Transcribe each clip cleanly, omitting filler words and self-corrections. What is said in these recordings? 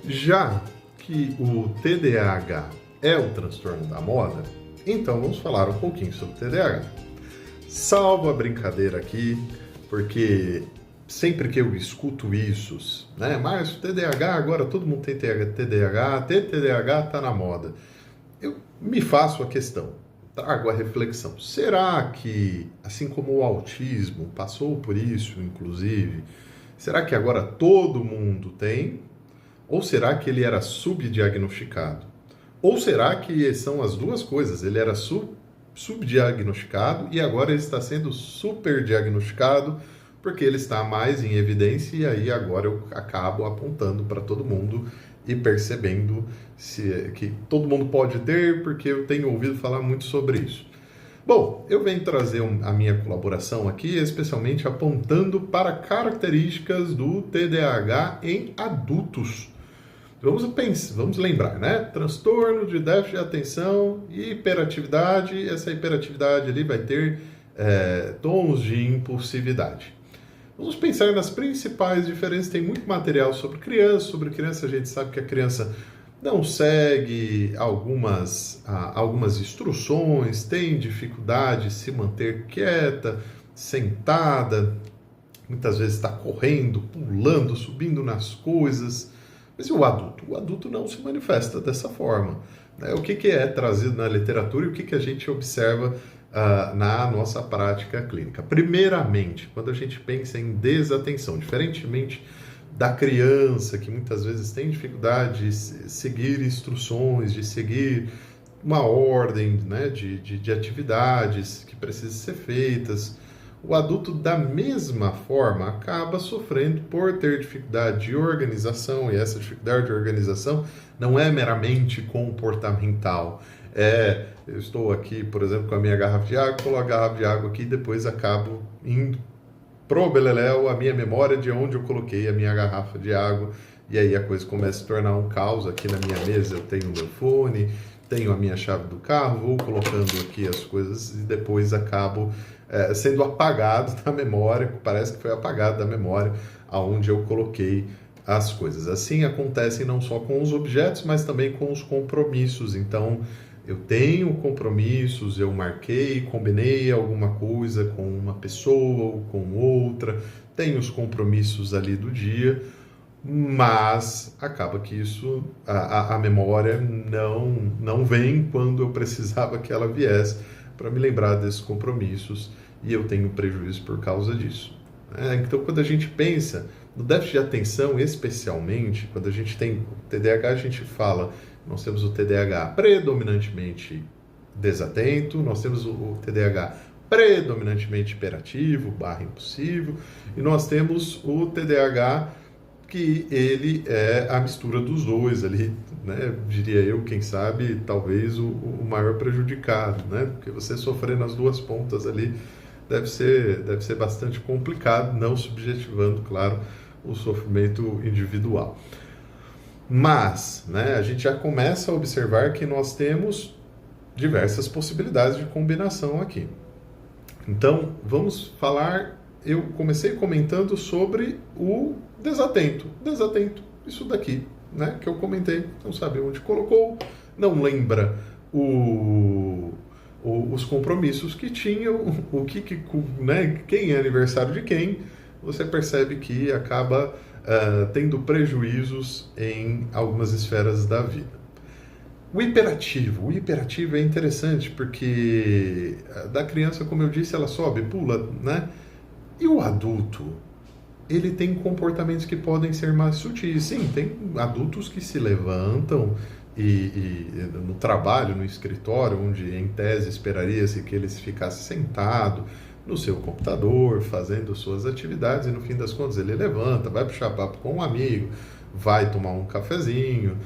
Já que o TDAH é o transtorno da moda, então vamos falar um pouquinho sobre o TDAH. Salvo a brincadeira aqui, porque sempre que eu escuto isso, né? Mas o TDAH, agora todo mundo tem TDAH, ter TDAH está na moda. Eu me faço a questão, trago a reflexão. Será que, assim como o autismo passou por isso, inclusive, será que agora todo mundo tem? Ou será que ele era subdiagnosticado? Ou será que são as duas coisas? Ele era subdiagnosticado e agora ele está sendo superdiagnosticado porque ele está mais em evidência e aí agora eu acabo apontando para todo mundo e percebendo que todo mundo pode ter, porque eu tenho ouvido falar muito sobre isso. Bom, eu venho trazer a minha colaboração aqui, especialmente apontando para características do TDAH em adultos. Vamos lembrar, né? Transtorno de déficit de atenção e hiperatividade. Essa hiperatividade ali vai ter tons de impulsividade. Vamos pensar nas principais diferenças. Tem muito material sobre criança. Sobre criança a gente sabe que a criança não segue algumas instruções, tem dificuldade de se manter quieta, sentada, muitas vezes está correndo, pulando, subindo nas coisas. Mas e o adulto? O adulto não se manifesta dessa forma. Né? O que é trazido na literatura e o que a gente observa na nossa prática clínica? Primeiramente, quando a gente pensa em desatenção, diferentemente da criança, que muitas vezes tem dificuldade de seguir instruções, de seguir uma ordem, né, de atividades que precisam ser feitas, o adulto, da mesma forma, acaba sofrendo por ter dificuldade de organização, e essa dificuldade de organização não é meramente comportamental. Eu estou aqui, por exemplo, com a minha garrafa de água, coloco a garrafa de água aqui e depois acabo indo pro beleléu a minha memória de onde eu coloquei a minha garrafa de água, e aí a coisa começa a se tornar um caos. Aqui na minha mesa eu tenho o meu fone, tenho a minha chave do carro, vou colocando aqui as coisas e depois acabo sendo apagado da memória, parece que foi apagado da memória aonde eu coloquei as coisas. Assim acontece não só com os objetos, mas também com os compromissos. Então, eu tenho compromissos, eu marquei, combinei alguma coisa com uma pessoa ou com outra, tenho os compromissos ali do dia, mas acaba que isso, a memória não vem quando eu precisava que ela viesse para me lembrar desses compromissos, e eu tenho prejuízo por causa disso. Então, quando a gente pensa no déficit de atenção, especialmente, quando a gente tem TDAH, a gente fala, nós temos o TDAH predominantemente desatento, nós temos o TDAH predominantemente hiperativo, /impulsivo, e nós temos o TDAH que ele é a mistura dos dois ali, né? Diria eu, quem sabe, talvez o maior prejudicado, né? Porque você sofrer nas duas pontas ali deve ser bastante complicado, não subjetivando, claro, o sofrimento individual. Mas, né, a gente já começa a observar que nós temos diversas possibilidades de combinação aqui. Então, vamos falar. Eu comecei comentando sobre o desatento. Desatento, isso daqui, né, que eu comentei. Não sabe onde colocou, não lembra os compromissos que tinham, né, quem é aniversário de quem. Você percebe que acaba tendo prejuízos em algumas esferas da vida. O hiperativo é interessante porque da criança, como eu disse, ela sobe, pula, né? E o adulto, ele tem comportamentos que podem ser mais sutis. Sim, tem adultos que se levantam e no trabalho, no escritório, onde em tese esperaria-se que eles ficassem sentados no seu computador, fazendo suas atividades, e no fim das contas ele levanta, vai puxar papo com um amigo, vai tomar um cafezinho,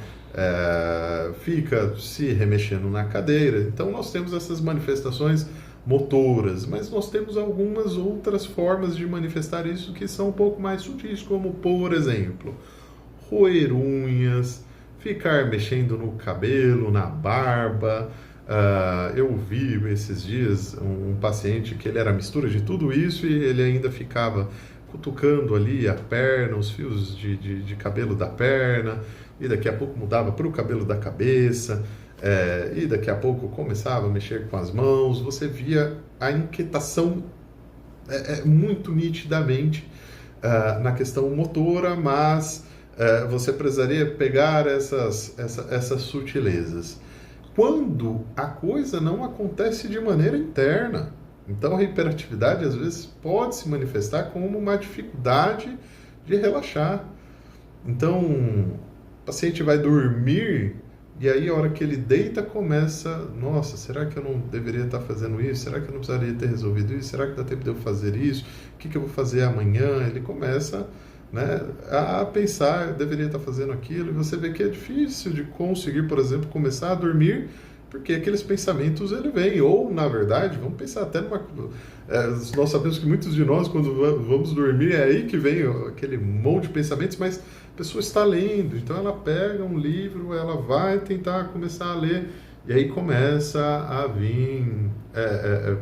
fica se remexendo na cadeira. Então nós temos essas manifestações motoras, mas nós temos algumas outras formas de manifestar isso que são um pouco mais sutis, como, por exemplo, roer unhas, ficar mexendo no cabelo, na barba. Eu vi esses dias um paciente que ele era mistura de tudo isso e ele ainda ficava cutucando ali a perna, os fios de cabelo da perna, e daqui a pouco mudava para o cabelo da cabeça, e daqui a pouco começava a mexer com as mãos. Você via a inquietação muito nitidamente na questão motora, mas você precisaria pegar essas sutilezas. Quando a coisa não acontece de maneira interna, então a hiperatividade às vezes pode se manifestar como uma dificuldade de relaxar. Então, o paciente vai dormir e aí a hora que ele deita começa, nossa, será que eu não deveria estar fazendo isso? Será que eu não precisaria ter resolvido isso? Será que dá tempo de eu fazer isso? O que eu vou fazer amanhã? Ele começa, né, a pensar, eu deveria estar fazendo aquilo, e você vê que é difícil de conseguir, por exemplo, começar a dormir, porque aqueles pensamentos ele vêm, ou na verdade, vamos pensar até numa... nós sabemos que muitos de nós, quando vamos dormir, é aí que vem aquele monte de pensamentos, mas a pessoa está lendo, então ela pega um livro, ela vai tentar começar a ler, e aí começa a vir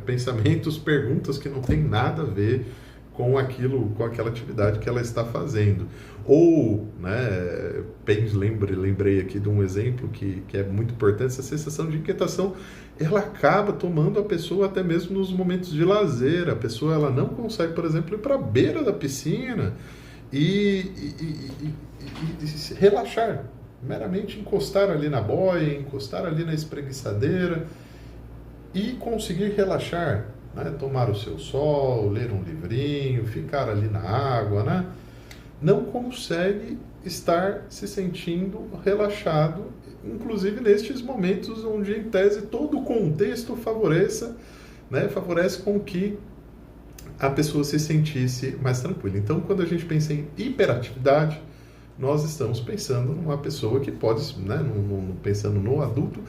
pensamentos, perguntas que não tem nada a ver com aquilo, com aquela atividade que ela está fazendo. Ou, né, lembrei aqui de um exemplo que é muito importante, essa sensação de inquietação, ela acaba tomando a pessoa até mesmo nos momentos de lazer. A pessoa ela não consegue, por exemplo, ir para a beira da piscina e relaxar, meramente encostar ali na boia, encostar ali na espreguiçadeira e conseguir relaxar, né? Tomar o seu sol, ler um livrinho, ficar ali na água, né? Não consegue estar se sentindo relaxado, inclusive nestes momentos onde, em tese, todo o contexto favorece com que a pessoa se sentisse mais tranquila. Então, quando a gente pensa em hiperatividade, nós estamos pensando numa pessoa que pode, né, pensando no adulto,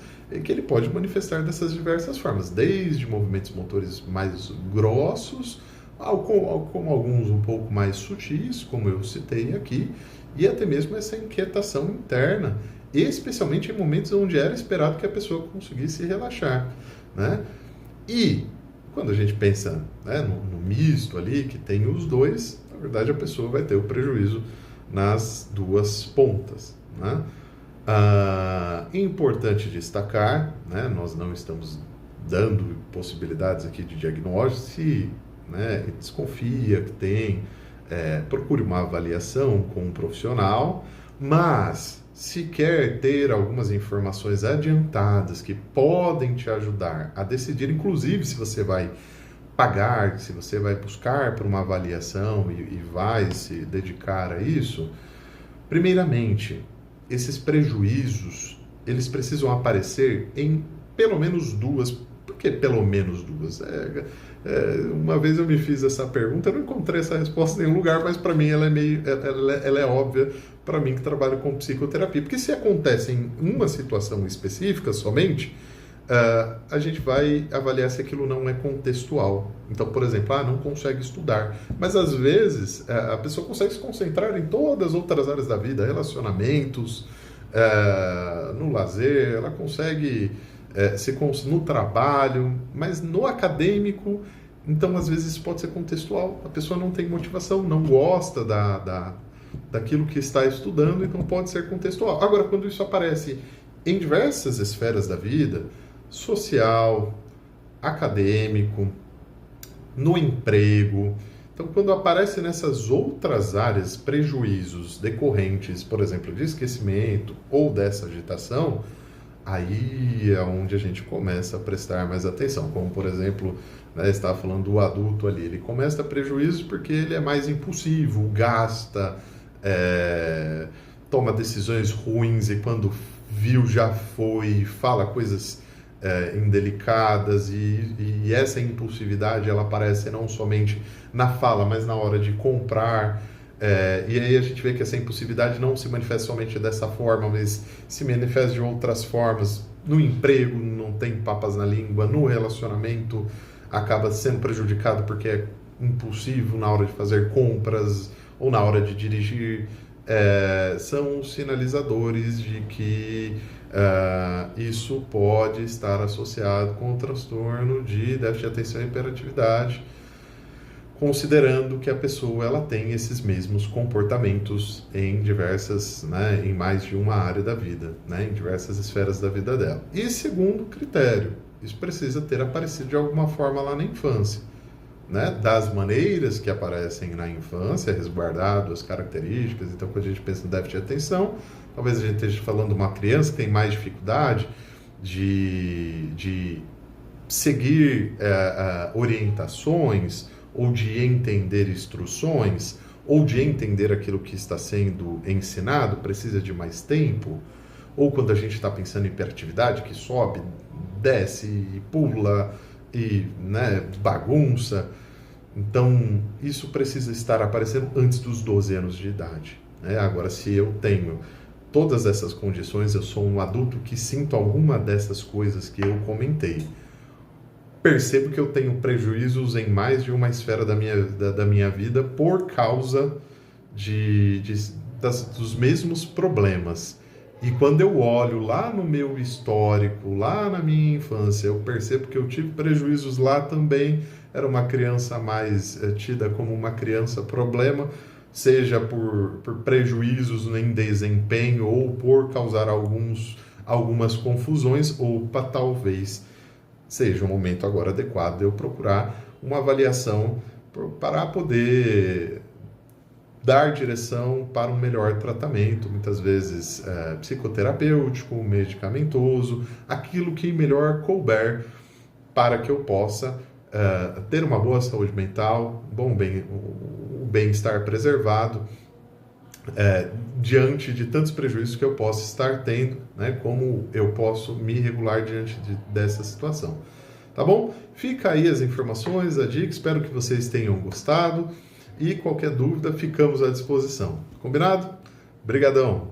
que ele pode manifestar dessas diversas formas, desde movimentos motores mais grossos, como alguns um pouco mais sutis, como eu citei aqui, e até mesmo essa inquietação interna, especialmente em momentos onde era esperado que a pessoa conseguisse relaxar, né? E quando a gente pensa, né, no misto ali, que tem os dois, na verdade a pessoa vai ter o prejuízo nas duas pontas, né? Importante destacar, né, nós não estamos dando possibilidades aqui de diagnóstico. Se, né, desconfia que tem, procure uma avaliação com um profissional, mas se quer ter algumas informações adiantadas que podem te ajudar a decidir, inclusive se você vai pagar, se você vai buscar por uma avaliação e vai se dedicar a isso, primeiramente, esses prejuízos, eles precisam aparecer em pelo menos duas. Por que pelo menos duas? Uma vez eu me fiz essa pergunta, eu não encontrei essa resposta em nenhum lugar, mas para mim ela é óbvia, para mim que trabalho com psicoterapia. Porque se acontece em uma situação específica somente, a gente vai avaliar se aquilo não é contextual. Então, por exemplo, não consegue estudar. Mas, às vezes, a pessoa consegue se concentrar em todas as outras áreas da vida, relacionamentos, no lazer, ela consegue no trabalho, mas no acadêmico, então, às vezes, isso pode ser contextual. A pessoa não tem motivação, não gosta daquilo que está estudando, então pode ser contextual. Agora, quando isso aparece em diversas esferas da vida, social, acadêmico, no emprego. Então, quando aparece nessas outras áreas prejuízos decorrentes, por exemplo, de esquecimento ou dessa agitação, aí é onde a gente começa a prestar mais atenção. Como, por exemplo, né, estava falando do adulto ali, ele começa a ter prejuízo porque ele é mais impulsivo, gasta, toma decisões ruins e quando viu já foi, fala coisas indelicadas e essa impulsividade ela aparece não somente na fala, mas na hora de comprar, e aí a gente vê que essa impulsividade não se manifesta somente dessa forma, mas se manifesta de outras formas. No emprego não tem papas na língua, no relacionamento acaba sendo prejudicado porque é impulsivo na hora de fazer compras ou na hora de dirigir. São sinalizadores de que isso pode estar associado com o transtorno de déficit de atenção e hiperatividade, considerando que a pessoa ela tem esses mesmos comportamentos em diversas, né, em mais de uma área da vida, né, em diversas esferas da vida dela. E segundo critério, isso precisa ter aparecido de alguma forma lá na infância, né, das maneiras que aparecem na infância, resguardado as características. Então, quando a gente pensa no déficit de atenção, talvez a gente esteja falando de uma criança que tem mais dificuldade de seguir orientações, ou de entender instruções, ou de entender aquilo que está sendo ensinado, precisa de mais tempo. Ou quando a gente está pensando em hiperatividade, que sobe, desce, e pula, e, né, bagunça. Então, isso precisa estar aparecendo antes dos 12 anos de idade, né? Agora, se eu tenho todas essas condições, eu sou um adulto que sinto alguma dessas coisas que eu comentei, percebo que eu tenho prejuízos em mais de uma esfera da minha vida por causa dos mesmos problemas. E quando eu olho lá no meu histórico, lá na minha infância, eu percebo que eu tive prejuízos lá também. Era uma criança mais tida como uma criança problema, seja por prejuízos em desempenho ou por causar algumas confusões, ou talvez seja o momento agora adequado de eu procurar uma avaliação para poder dar direção para um melhor tratamento, muitas vezes psicoterapêutico, medicamentoso, aquilo que melhor couber para que eu possa ter uma boa saúde mental, o bem-estar preservado, diante de tantos prejuízos que eu posso estar tendo, né? Como eu posso me regular diante dessa situação. Tá bom? Fica aí as informações, a dica, espero que vocês tenham gostado, e qualquer dúvida ficamos à disposição. Combinado? Obrigadão!